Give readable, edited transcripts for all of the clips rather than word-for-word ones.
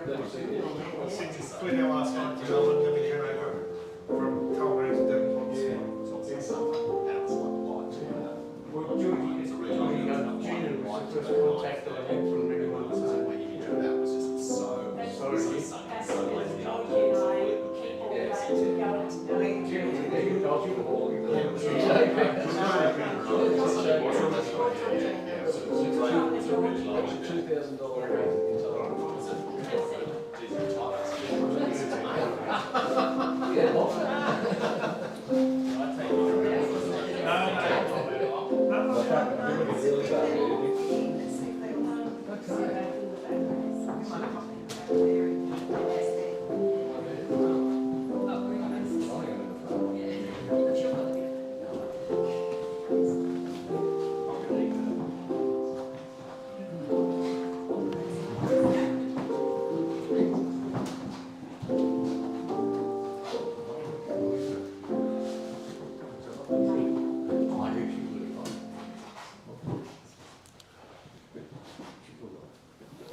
Since we now asked for development, then we came over from Colburn to Devonport. Well, Gina was the first contact that I had from anyone. That was just so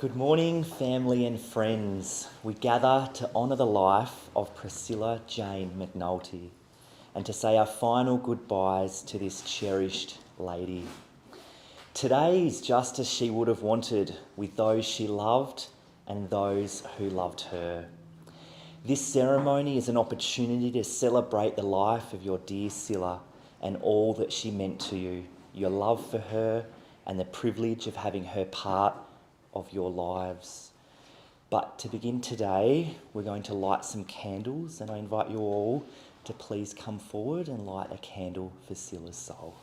Good morning, family and friends. We gather to honour the life of Priscilla Jane McNulty and to say our final goodbyes to this cherished lady. Today is just as she would have wanted, with those she loved and those who loved her. This ceremony is an opportunity to celebrate the life of your dear Scylla and all that she meant to you, your love for her and the privilege of having her part of your lives. But to begin today, we're going to light some candles, and I invite you all to please come forward and light a candle for Scylla's soul.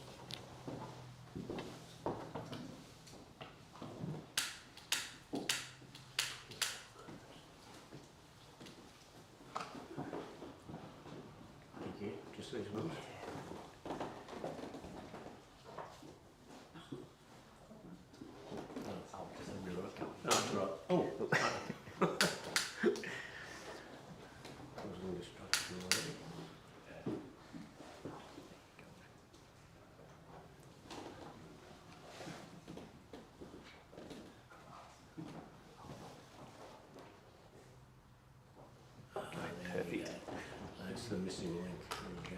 Thank you. Just these ones. No, that's right. Oh. I was going to distract you already. Perfect. That's the missing link. There we go.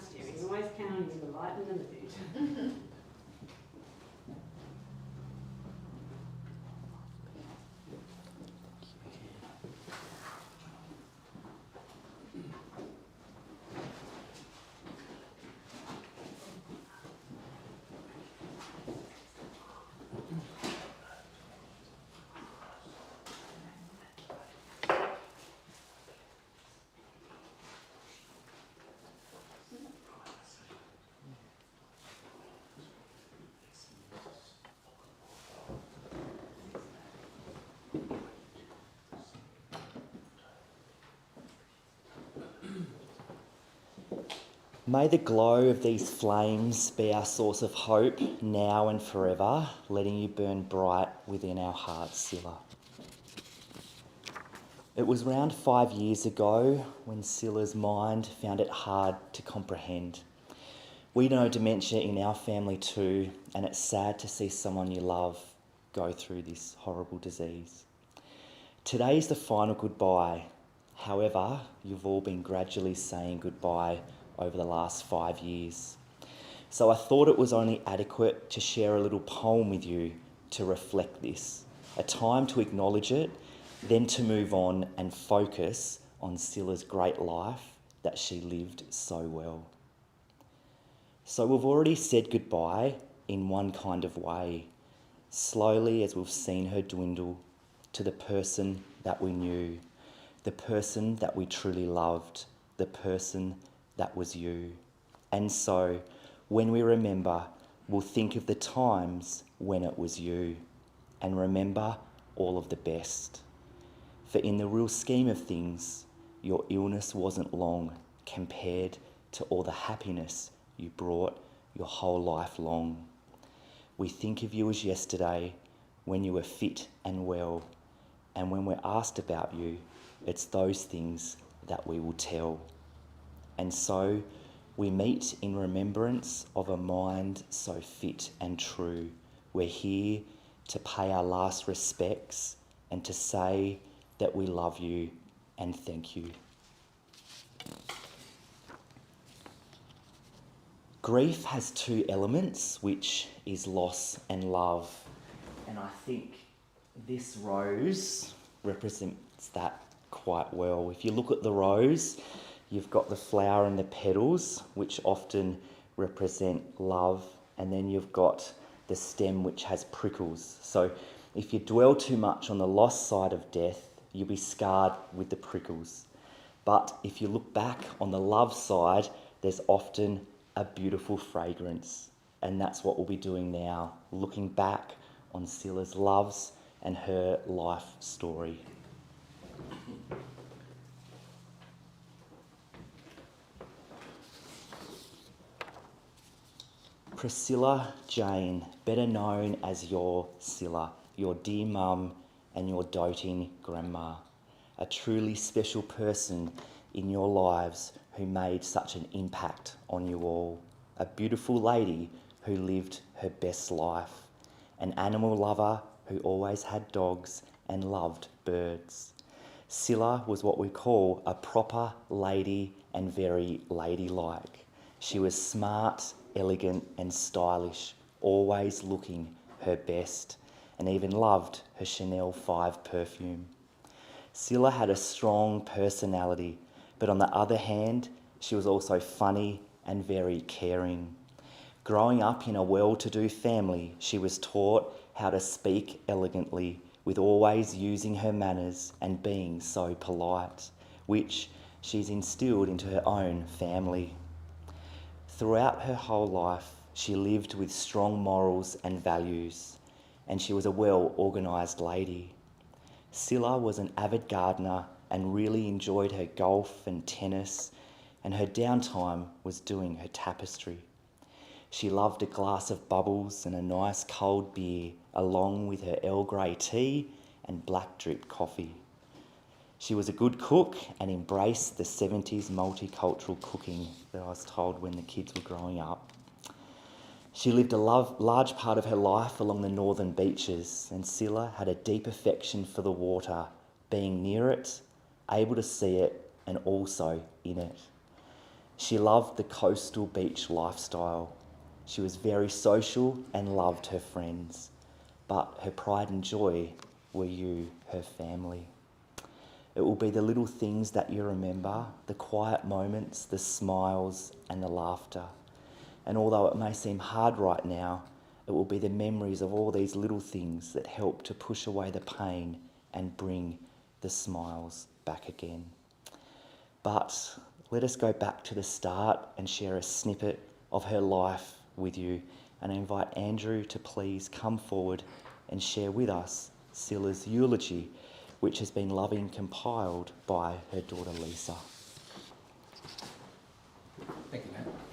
Steering, always counting with the light and the mood. May the glow of these flames be our source of hope now and forever, letting you burn bright within our hearts, Scylla. It was around 5 years ago when Scylla's mind found it hard to comprehend. We know dementia in our family too, and it's sad to see someone you love go through this horrible disease. Today's the final goodbye. However, you've all been gradually saying goodbye over the last 5 years. So I thought it was only adequate to share a little poem with you to reflect this, a time to acknowledge it, then to move on and focus on Scylla's great life that she lived so well. So we've already said goodbye in one kind of way, slowly as we've seen her dwindle to the person that we knew, the person that we truly loved, the person that was you. And so, when we remember, we'll think of the times when it was you and remember all of the best. For in the real scheme of things, your illness wasn't long compared to all the happiness you brought your whole life long. We think of you as yesterday when you were fit and well, and when we're asked about you, it's those things that we will tell. And so we meet in remembrance of a mind so fit and true. We're here to pay our last respects and to say that we love you and thank you. Grief has two elements, which is loss and love. And I think this rose represents that quite well. If you look at the rose, you've got the flower and the petals, which often represent love, and then you've got the stem, which has prickles. So if you dwell too much on the loss side of death, you'll be scarred with the prickles. But if you look back on the love side, there's often a beautiful fragrance. And that's what we'll be doing now, looking back on Scylla's loves and her life story. Priscilla Jane, better known as your Scylla, your dear mum and your doting grandma, a truly special person in your lives who made such an impact on you all, a beautiful lady who lived her best life, an animal lover who always had dogs and loved birds. Scylla was what we call a proper lady and very ladylike. She was smart, elegant and stylish, always looking her best, and even loved her Chanel 5 perfume. Scylla had a strong personality, but on the other hand, she was also funny and very caring. Growing up in a well-to-do family, she was taught how to speak elegantly, with always using her manners and being so polite, which she's instilled into her own family. Throughout her whole life, she lived with strong morals and values, and she was a well-organised lady. Scylla was an avid gardener and really enjoyed her golf and tennis, and her downtime was doing her tapestry. She loved a glass of bubbles and a nice cold beer, along with her Earl Grey tea and black drip coffee. She was a good cook and embraced the 70s multicultural cooking that I was told when the kids were growing up. She lived a large part of her life along the northern beaches, and Scylla had a deep affection for the water, being near it, able to see it, and also in it. She loved the coastal beach lifestyle. She was very social and loved her friends, but her pride and joy were you, her family. It will be the little things that you remember, the quiet moments, the smiles and the laughter. And although it may seem hard right now, it will be the memories of all these little things that help to push away the pain and bring the smiles back again. But let us go back to the start and share a snippet of her life with you. And I invite Andrew to please come forward and share with us Scylla's eulogy, which has been loving compiled by her daughter Lisa. Thank you, Matt.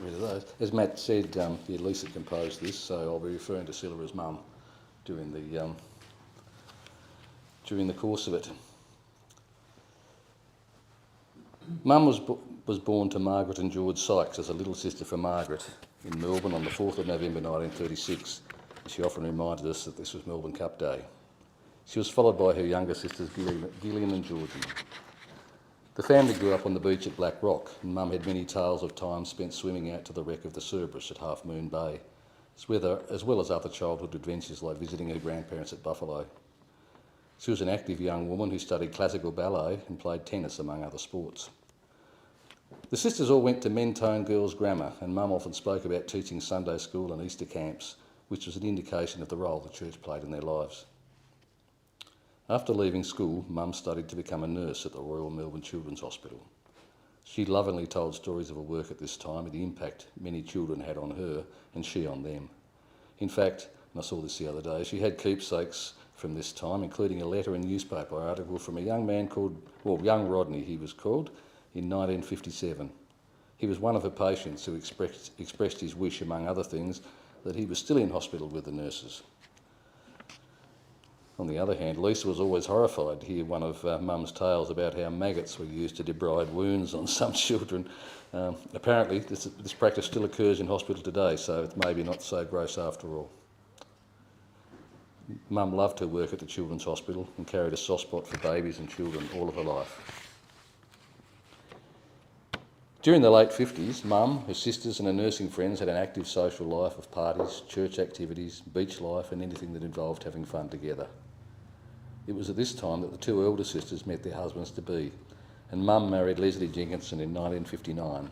rid of those. As Matt said, Lisa composed this, so I'll be referring to Priscilla as mum during the course of it. Mum was born to Margaret and George Sykes as a little sister for Margaret in Melbourne on the 4th of November 1936. She often reminded us that this was Melbourne Cup Day. She was followed by her younger sisters Gillian and Georgie. The family grew up on the beach at Black Rock, and Mum had many tales of time spent swimming out to the wreck of the Cerberus at Half Moon Bay, as well as other childhood adventures like visiting her grandparents at Buffalo. She was an active young woman who studied classical ballet and played tennis, among other sports. The sisters all went to Mentone Girls' Grammar, and Mum often spoke about teaching Sunday school and Easter camps, which was an indication of the role the church played in their lives. After leaving school, Mum studied to become a nurse at the Royal Melbourne Children's Hospital. She lovingly told stories of her work at this time and the impact many children had on her and she on them. In fact, and I saw this the other day, she had keepsakes from this time, including a letter and newspaper article from a young man called, young Rodney he was called, in 1957. He was one of her patients who expressed his wish, among other things, that he was still in hospital with the nurses. On the other hand, Lisa was always horrified to hear one of Mum's tales about how maggots were used to debride wounds on some children. Apparently, this practice still occurs in hospital today, so it's maybe not so gross after all. Mum loved her work at the Children's Hospital and carried a soft spot for babies and children all of her life. During the late 50s, Mum, her sisters and her nursing friends had an active social life of parties, church activities, beach life and anything that involved having fun together. It was at this time that the two elder sisters met their husbands-to-be, and Mum married Leslie Jenkinson in 1959.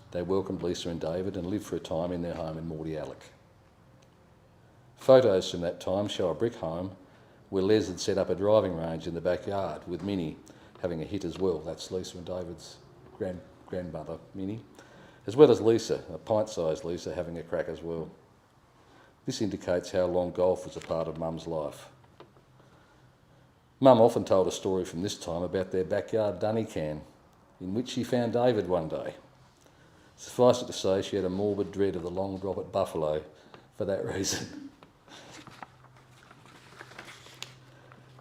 They welcomed Lisa and David and lived for a time in their home in Mordialloc. Photos from that time show a brick home where Les had set up a driving range in the backyard with Minnie having a hit as well. That's Lisa and David's grandmother, Minnie, as well as Lisa, a pint-sized Lisa, having a crack as well. This indicates how long golf was a part of Mum's life. Mum often told a story from this time about their backyard dunny can, in which she found David one day. Suffice it to say, she had a morbid dread of the long drop at Buffalo for that reason.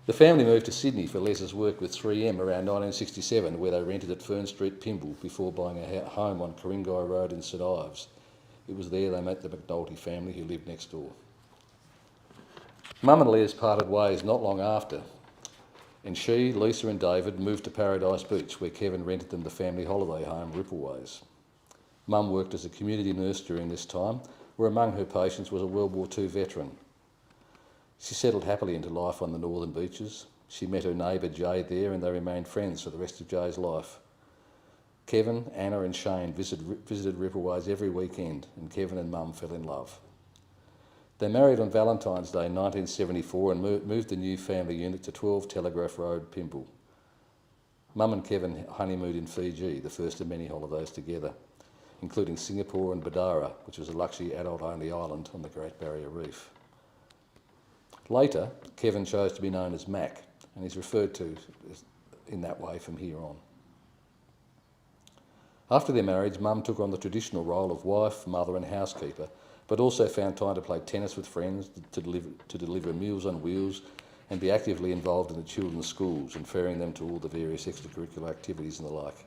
The family moved to Sydney for Les's work with 3M around 1967, where they rented at Fern Street, Pymble, before buying a home on Ku-ring-gai Road in St Ives. It was there they met the McNulty family who lived next door. Mum and Les parted ways not long after, and she, Lisa and David moved to Paradise Beach, where Kevin rented them the family holiday home, Rippleways. Mum worked as a community nurse during this time, where among her patients was a World War II veteran. She settled happily into life on the northern beaches. She met her neighbour Jay there and they remained friends for the rest of Jay's life. Kevin, Anna and Shane visited Rippleways every weekend and Kevin and Mum fell in love. They married on Valentine's Day 1974 and moved the new family unit to 12 Telegraph Road, Pymble. Mum and Kevin honeymooned in Fiji, the first of many holidays together, including Singapore and Badara, which was a luxury adult-only island on the Great Barrier Reef. Later, Kevin chose to be known as Mac and is referred to in that way from here on. After their marriage, Mum took on the traditional role of wife, mother and housekeeper, but also found time to play tennis with friends, to deliver Meals on Wheels and be actively involved in the children's schools and ferrying them to all the various extracurricular activities and the like.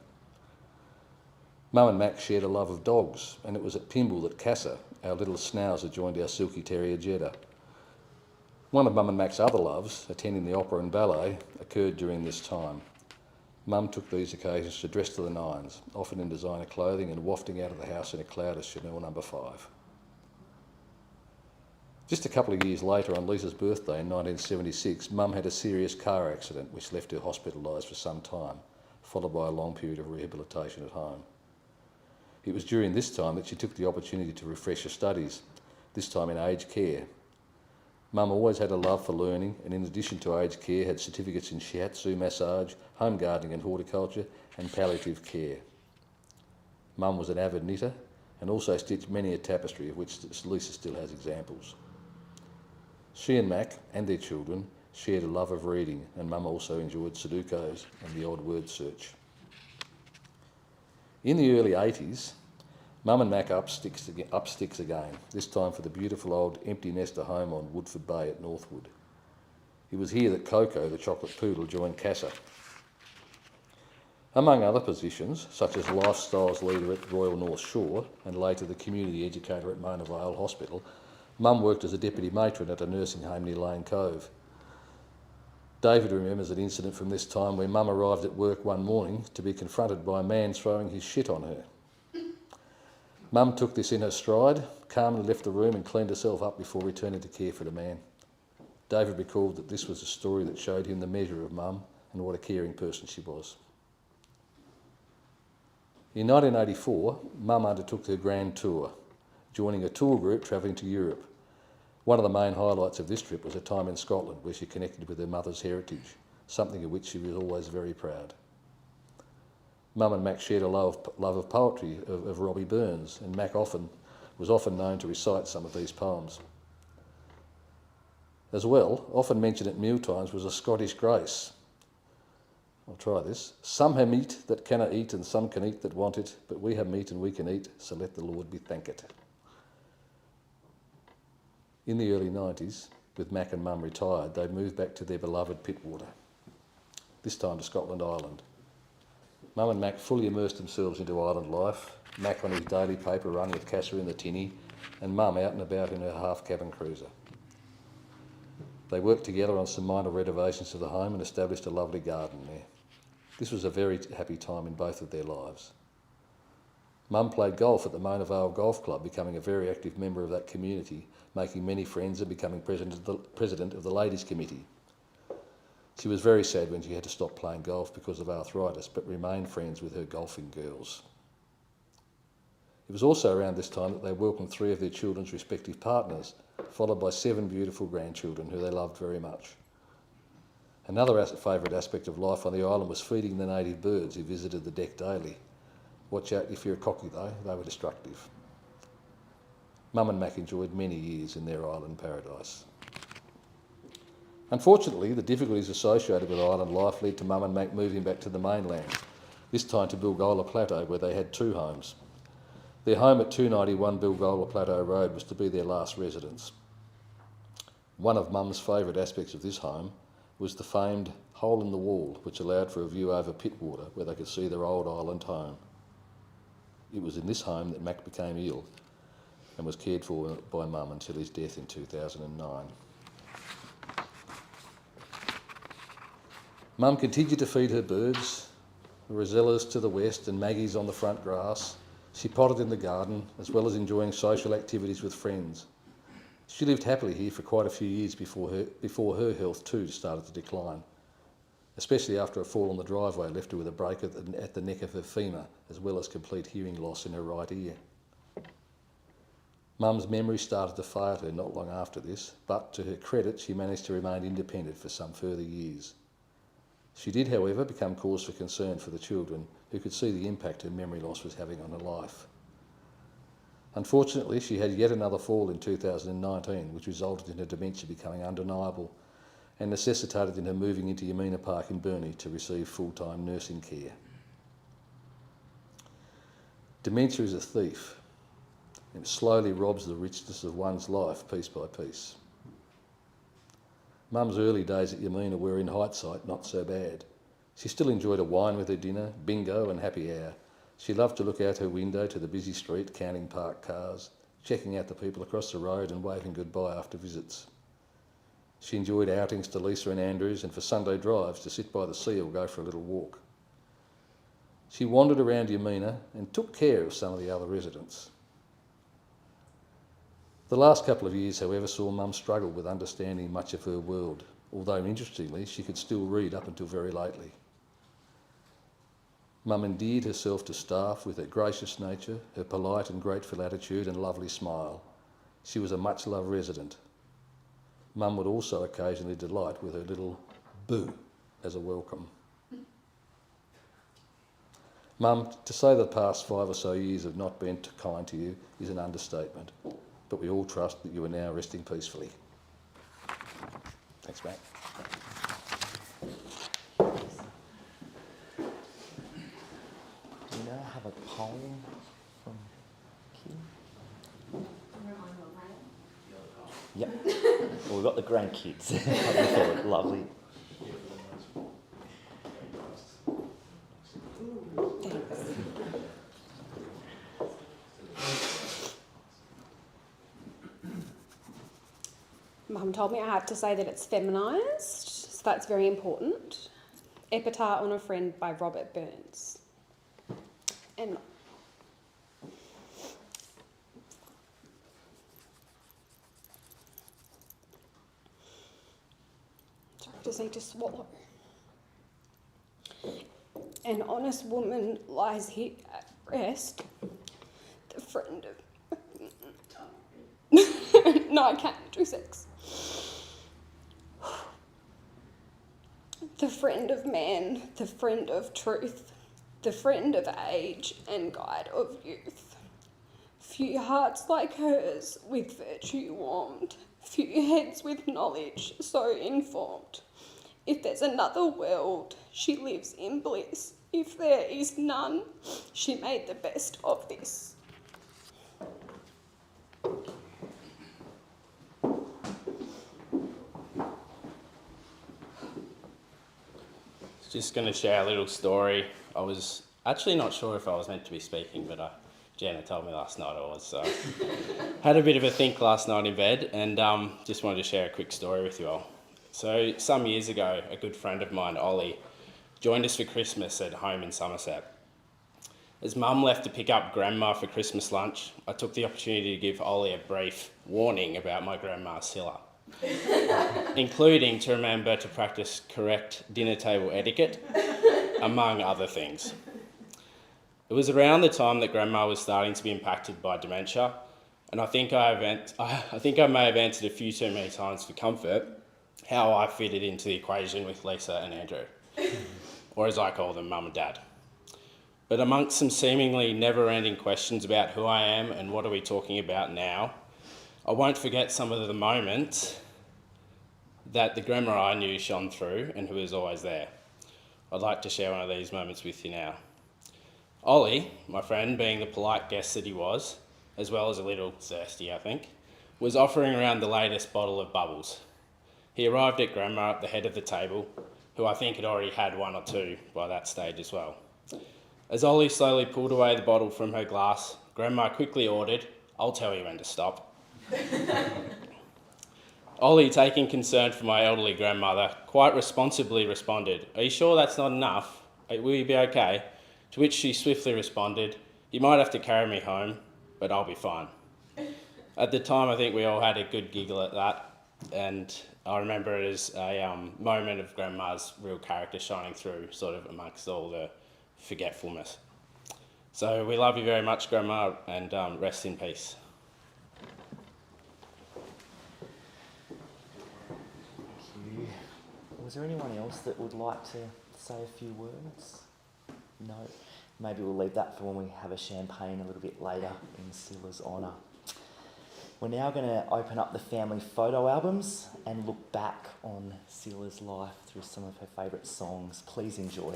Mum and Mac shared a love of dogs, and it was at Pymble that Cassa, our little schnauzer, joined our silky terrier Jeddah. One of Mum and Mac's other loves, attending the opera and ballet, occurred during this time. Mum took these occasions to dress to the nines, often in designer clothing and wafting out of the house in a cloud of Chanel No. 5. Just a couple of years later, on Lisa's birthday in 1976, Mum had a serious car accident which left her hospitalised for some time, followed by a long period of rehabilitation at home. It was during this time that she took the opportunity to refresh her studies, this time in aged care. Mum always had a love for learning and in addition to aged care had certificates in shiatsu massage, home gardening and horticulture and palliative care. Mum was an avid knitter and also stitched many a tapestry of which Lisa still has examples. She and Mac and their children shared a love of reading and Mum also enjoyed Sudokus and the odd word search. In the early 80s, Mum and Mac up sticks again, this time for the beautiful old empty nester home on Woodford Bay at Northwood. It was here that Coco, the chocolate poodle, joined Casa. Among other positions, such as lifestyles leader at Royal North Shore and later the community educator at Mona Vale Hospital, Mum worked as a deputy matron at a nursing home near Lane Cove. David remembers an incident from this time where Mum arrived at work one morning to be confronted by a man throwing his shit on her. Mum took this in her stride, calmly left the room and cleaned herself up before returning to care for the man. David recalled that this was a story that showed him the measure of Mum and what a caring person she was. In 1984, Mum undertook her grand tour, joining a tour group travelling to Europe. One of the main highlights of this trip was a time in Scotland where she connected with her mother's heritage, something of which she was always very proud. Mum and Mac shared a love of poetry of Robbie Burns, and Mac was often known to recite some of these poems. As well, often mentioned at mealtimes was a Scottish grace. I'll try this. Some have meat that cannot eat, and some can eat that want it, but we have meat and we can eat, so let the Lord be thanked. In the early 90s, with Mac and Mum retired, they moved back to their beloved Pittwater, this time to Scotland Island. Mum and Mac fully immersed themselves into island life, Mac on his daily paper run with Casa in the tinny, and Mum out and about in her half-cabin cruiser. They worked together on some minor renovations to the home and established a lovely garden there. This was a very happy time in both of their lives. Mum played golf at the Mona Vale Golf Club, becoming a very active member of that community, making many friends and becoming president of the Ladies' Committee. She was very sad when she had to stop playing golf because of arthritis, but remained friends with her golfing girls. It was also around this time that they welcomed 3 of their children's respective partners, followed by 7 beautiful grandchildren who they loved very much. Another favourite aspect of life on the island was feeding the native birds who visited the deck daily. Watch out if you're a cocky though, they were destructive. Mum and Mac enjoyed many years in their island paradise. Unfortunately, the difficulties associated with island life led to Mum and Mac moving back to the mainland, this time to Bilgola Plateau where they had 2 homes. Their home at 291 Bilgola Plateau Road was to be their last residence. One of Mum's favourite aspects of this home was the famed hole in the wall, which allowed for a view over Pittwater where they could see their old island home. It was in this home that Mac became ill and was cared for by Mum until his death in 2009. Mum continued to feed her birds, the rosellas to the west and Maggie's on the front grass. She potted in the garden, as well as enjoying social activities with friends. She lived happily here for quite a few years before her health too started to decline, especially after a fall on the driveway left her with a break at the neck of her femur, as well as complete hearing loss in her right ear. Mum's memory started to fail her not long after this, but to her credit, she managed to remain independent for some further years. She did, however, become cause for concern for the children, who could see the impact her memory loss was having on her life. Unfortunately, she had yet another fall in 2019, which resulted in her dementia becoming undeniable and necessitated in her moving into Yamina Park in Burnie to receive full-time nursing care. Dementia is a thief, and it slowly robs the richness of one's life piece by piece. Mum's early days at Yamina were, in hindsight, not so bad. She still enjoyed a wine with her dinner, bingo and happy hour. She loved to look out her window to the busy street, counting parked cars, checking out the people across the road and waving goodbye after visits. She enjoyed outings to Lisa and Andrews, and for Sunday drives to sit by the sea or go for a little walk. She wandered around Yamina and took care of some of the other residents. The last couple of years, however, saw Mum struggle with understanding much of her world, although interestingly she could still read up until very lately. Mum endeared herself to staff with her gracious nature, her polite and grateful attitude and lovely smile. She was a much-loved resident. Mum would also occasionally delight with her little boo as a welcome. Mum, to say the past 5 or so years have not been kind to you is an understatement, but we all trust that you are now resting peacefully. Thanks, Matt. Do you now have a poem from got the grandkids. I thought lovely. Mum told me I have to say that it's feminised, so that's very important. Epitaph on a Friend by Robert Burns. And sorry, I just need to swallow. An honest woman lies here at rest, the friend of... No, I can't do sex. The friend of man, the friend of truth, the friend of age and guide of youth. Few hearts like hers with virtue warmed, few heads with knowledge so informed. If there's another world, she lives in bliss. If there is none, she made the best of this. Just going to share a little story. I was actually not sure if I was meant to be speaking, but Jenna told me last night I was. So had a bit of a think last night in bed, and just wanted to share a quick story with you all. So some years ago, a good friend of mine, Ollie, joined us for Christmas at home in Somerset. As Mum left to pick up Grandma for Christmas lunch, I took the opportunity to give Ollie a brief warning about my grandma Scylla, including to remember to practice correct dinner table etiquette, among other things. It was around the time that Grandma was starting to be impacted by dementia, and I think I may have answered a few too many times for comfort how I fitted into the equation with Lisa and Andrew, or as I call them, Mum and Dad. But amongst some seemingly never-ending questions about who I am and what are we talking about now, I won't forget some of the moments that the grandma I knew shone through and who was always there. I'd like to share one of these moments with you now. Ollie, my friend, being the polite guest that he was, as well as a little thirsty, I think, was offering around the latest bottle of bubbles. He arrived at Grandma at the head of the table, who I think had already had one or two by that stage as well. As Ollie slowly pulled away the bottle from her glass, Grandma quickly ordered, "I'll tell you when to stop." Ollie, taking concern for my elderly grandmother, quite responsibly responded, "Are you sure that's not enough? Will you be okay?" To which she swiftly responded, "You might have to carry me home, but I'll be fine." At the time, I think we all had a good giggle at that, and I remember it as a moment of Grandma's real character shining through, sort of amongst all the forgetfulness. So we love you very much, Grandma, and rest in peace. Thank you. Was there anyone else that would like to say a few words? No? Maybe we'll leave that for when we have a champagne a little bit later in Scylla's honour. We're now going to open up the family photo albums and look back on Scylla's life through some of her favourite songs. Please enjoy.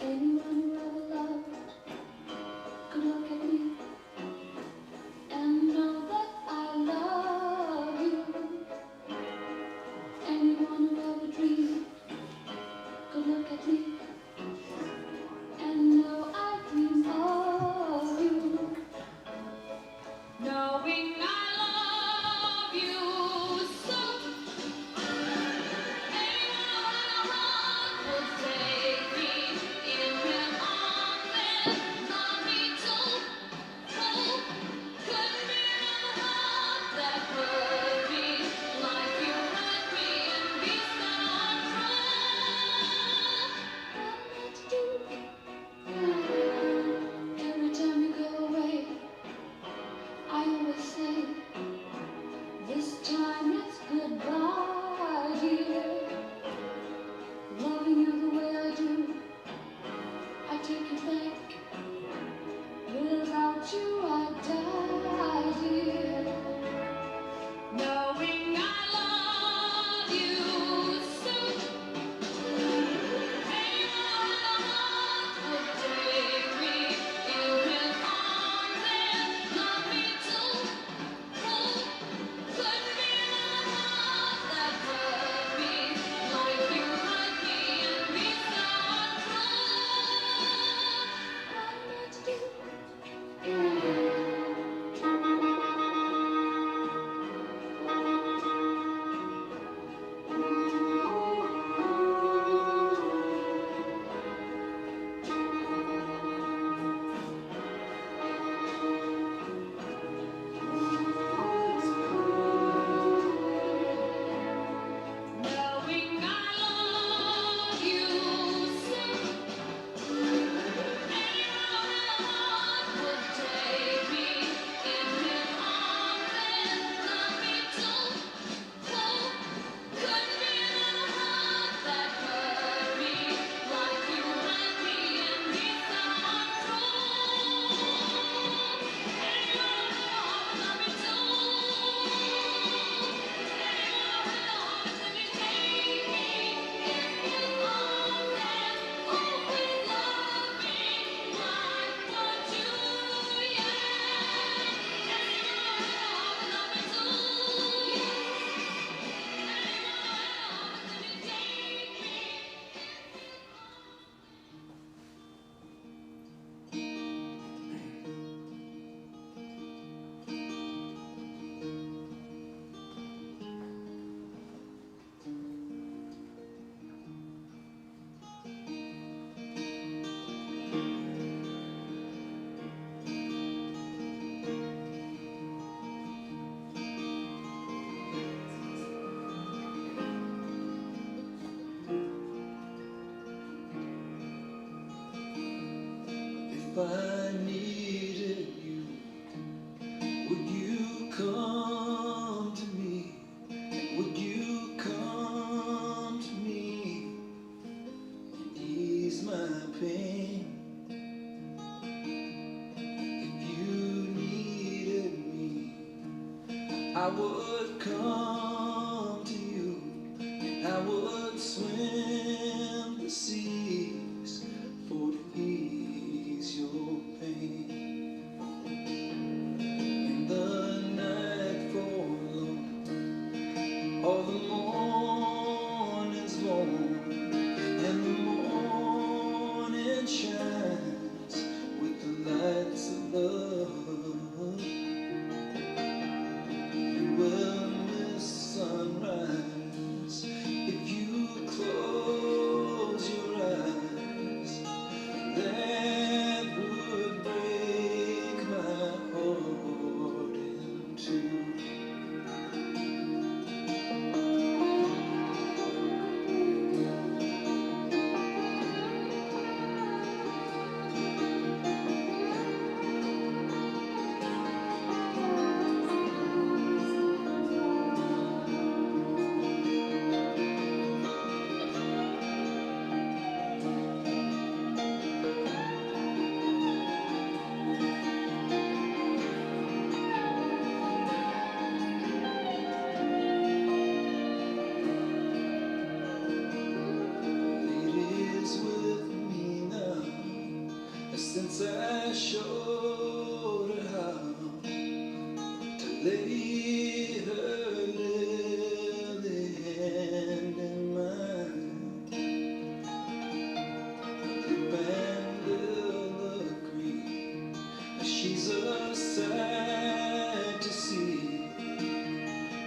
Anyone you ever loved could look at me and know that I love you. Anyone who ever dreamed could look at me and know I dream of you. Knowing I love you so. Every time you go away, I always say I needed you, would you come to me? Would you come to me and ease my pain? If you needed me, I would come to you, and I would swim the seas for to ease your pain. In the night for long, all the morning's born, and the morning shines with the lights of love. You will miss sunrise if you close your eyes. That would break my heart in two. It is with me now, since I showed her how to lay her lily hand in mine. The band will agree, she's a sight to see,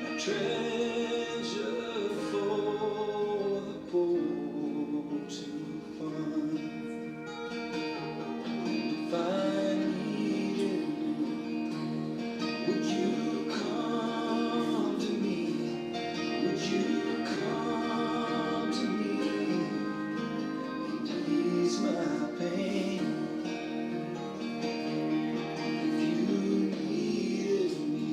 a treasure for the poor to find. If I needed you, would you come to me? Would you come to me and ease my pain? If you needed me,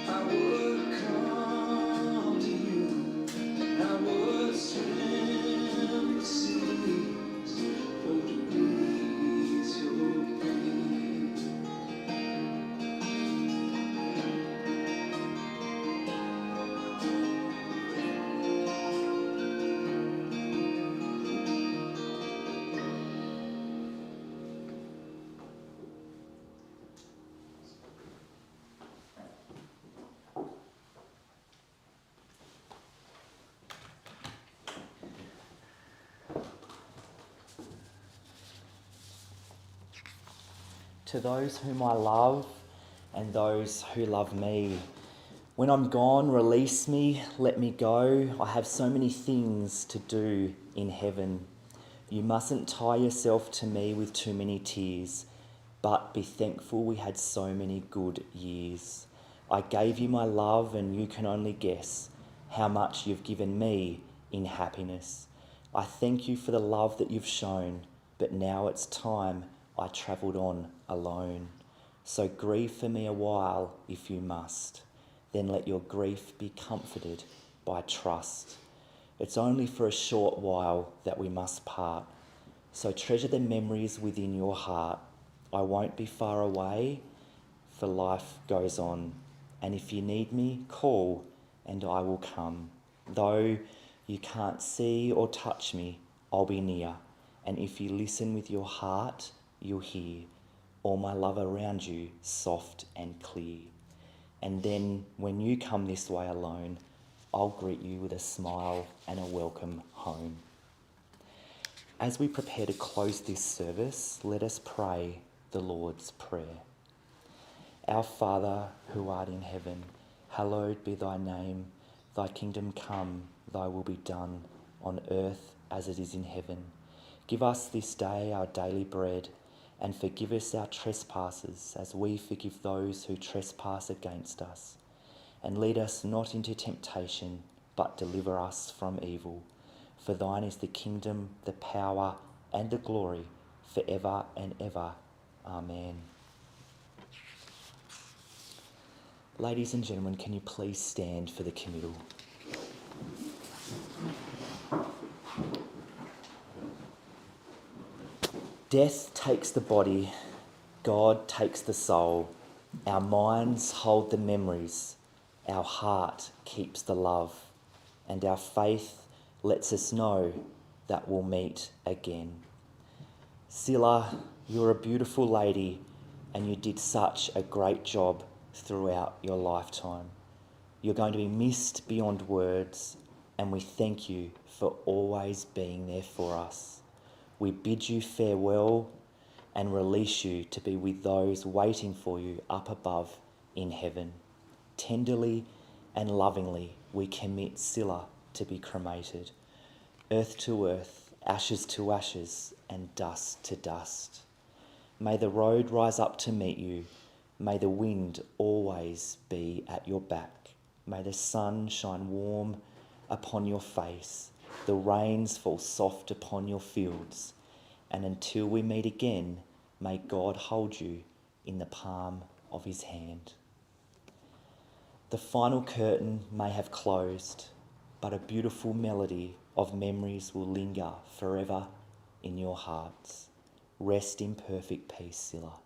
I would come to you, and I would swim the seas for to ease your pain. To those whom I love and those who love me, when I'm gone, release me, let me go. I have so many things to do in heaven. You mustn't tie yourself to me with too many tears, but be thankful we had so many good years. I gave you my love, and you can only guess how much you've given me in happiness. I thank you for the love that you've shown, but now it's time I travelled on alone. So grieve for me a while if you must, then let your grief be comforted by trust. It's only for a short while that we must part, so treasure the memories within your heart. I won't be far away, for life goes on, and if you need me, call and I will come. Though you can't see or touch me, I'll be near, and if you listen with your heart, you'll hear all my love around you, soft and clear. And then when you come this way alone, I'll greet you with a smile and a welcome home. As we prepare to close this service, let us pray the Lord's Prayer. Our Father, who art in heaven, hallowed be thy name. Thy kingdom come, thy will be done, on earth as it is in heaven. Give us this day our daily bread, and forgive us our trespasses, as we forgive those who trespass against us. And lead us not into temptation, but deliver us from evil. For thine is the kingdom, the power, and the glory, forever and ever. Amen. Ladies and gentlemen, can you please stand for the committal? Death takes the body, God takes the soul. Our minds hold the memories, our heart keeps the love, and our faith lets us know that we'll meet again. Priscilla, you're a beautiful lady and you did such a great job throughout your lifetime. You're going to be missed beyond words, and we thank you for always being there for us. We bid you farewell and release you to be with those waiting for you up above in heaven. Tenderly and lovingly we commit Priscilla to be cremated, earth to earth, ashes to ashes, and dust to dust. May the road rise up to meet you. May the wind always be at your back. May the sun shine warm upon your face, the rains fall soft upon your fields, and until we meet again, may God hold you in the palm of his hand. The final curtain may have closed, but a beautiful melody of memories will linger forever in your hearts. Rest in perfect peace, Priscilla.